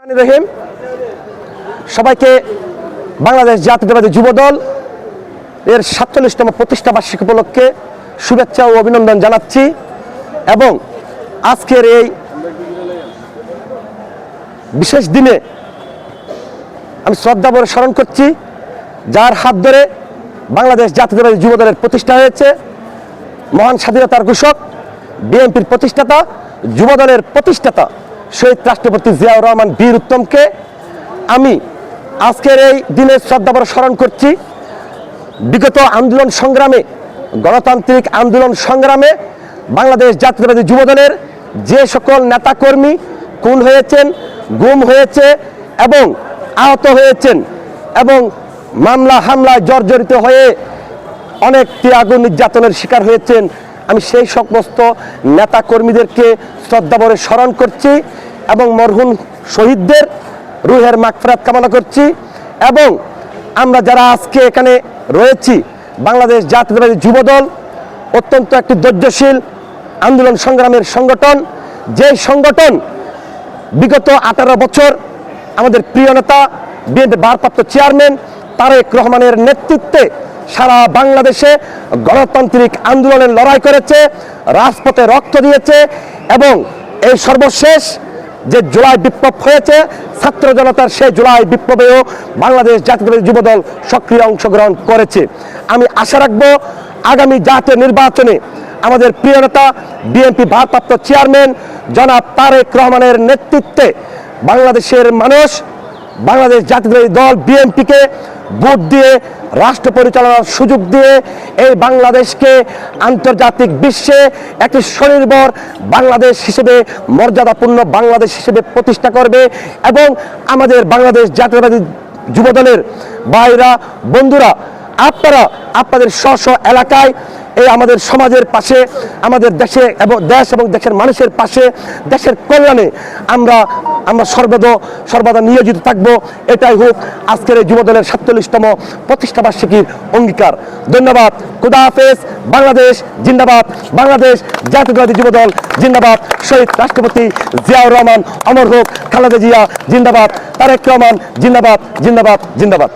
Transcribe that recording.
রহিম সবাইকে বাংলাদেশ জাতীয়তাবাদী যুবদল এর ৪৭তম প্রতিষ্ঠা বার্ষিকী উপলক্ষে শুভেচ্ছা ও অভিনন্দন জানাচ্ছি এবং আজকের এই বিশেষ দিনে আমি শ্রদ্ধাভরে স্মরণ করছি যার হাত ধরে বাংলাদেশ জাতীয়তাবাদী যুবদলের প্রতিষ্ঠা হয়েছে, মহান স্বাধীনতার ঘোষক, বিএনপির প্রতিষ্ঠাতা, যুবদলের প্রতিষ্ঠাতা শহীদ রাষ্ট্রপতি জিয়াউর রহমান বীর উত্তমকে আমি আজকের এই দিনে শ্রদ্ধাভরে স্মরণ করছি। বিগত আন্দোলন সংগ্রামে, গণতান্ত্রিক আন্দোলন সংগ্রামে বাংলাদেশ জাতীয়তাবাদী যুবদলের যে সকল নেতাকর্মী খুন হয়েছেন, গুম হয়েছে এবং আহত হয়েছেন এবং মামলা হামলায় জর্জরিত হয়ে অনেক ত্যাগ নির্যাতনের শিকার হয়েছেন, আমি সেই সমস্ত নেতা কর্মীদেরকে শ্রদ্ধাভরে স্মরণ করছি এবং মরহুম শহীদদের রুহের মাগফিরাত কামনা করছি। এবং আমরা যারা আজকে এখানে রয়েছি, বাংলাদেশ জাতীয়তাবাদী যুবদল অত্যন্ত একটি ধৈর্যশীল আন্দোলন সংগ্রামের সংগঠন, যে সংগঠন বিগত 18 বছর আমাদের প্রিয় নেতা বিএনপির ভারপ্রাপ্ত চেয়ারম্যান তারেক রহমানের নেতৃত্বে সারা বাংলাদেশে গণতান্ত্রিক আন্দোলনের লড়াই করেছে, রাজপথে রক্ত দিয়েছে এবং এই সর্বশেষ যে জুলাই বিপ্লব হয়েছে, ছাত্র জনতার সেই জুলাই বিপ্লবেও বাংলাদেশ জাতীয়তাবাদী যুবদল সক্রিয় অংশগ্রহণ করেছে। আমি আশা রাখবো আগামী জাতীয় নির্বাচনে আমাদের প্রিয় নেতা বিএনপি ভারপ্রাপ্ত চেয়ারম্যান জনাব তারেক রহমানের নেতৃত্বে বাংলাদেশের মানুষ বাংলাদেশ জাতীয়তাবাদী দল বিএনপিকে ভোট দিয়ে রাষ্ট্র পরিচালনার সুযোগ দিয়ে এই বাংলাদেশকে আন্তর্জাতিক বিশ্বে একটি স্বনির্ভর বাংলাদেশ হিসেবে, মর্যাদাপূর্ণ বাংলাদেশ হিসেবে প্রতিষ্ঠা করবে এবং আমাদের বাংলাদেশ জাতীয়তাবাদী যুবদলের ভাইরা, বন্ধুরা, আপনারা আপনাদের স্ব স্ব এলাকায় এই আমাদের সমাজের পাশে, আমাদের দেশে এবং দেশ এবং দেশের মানুষের পাশে, দেশের কল্যাণে আমরা সর্বদা নিয়োজিত থাকবো। এটাই হোক আজকের এই যুবদলের ৪৭তম প্রতিষ্ঠা বার্ষিকীর অঙ্গীকার। ধন্যবাদ। খুদা হাফেজ। বাংলাদেশ জিন্দাবাদ। বাংলাদেশ জাতীয়তাবাদী যুবদল জিন্দাবাদ। শহীদ রাষ্ট্রপতি জিয়াউর রহমান অমর হোক। খালেদা জিয়া জিন্দাবাদ। তারেক রহমান জিন্দাবাদ। জিন্দাবাদ। জিন্দাবাদ।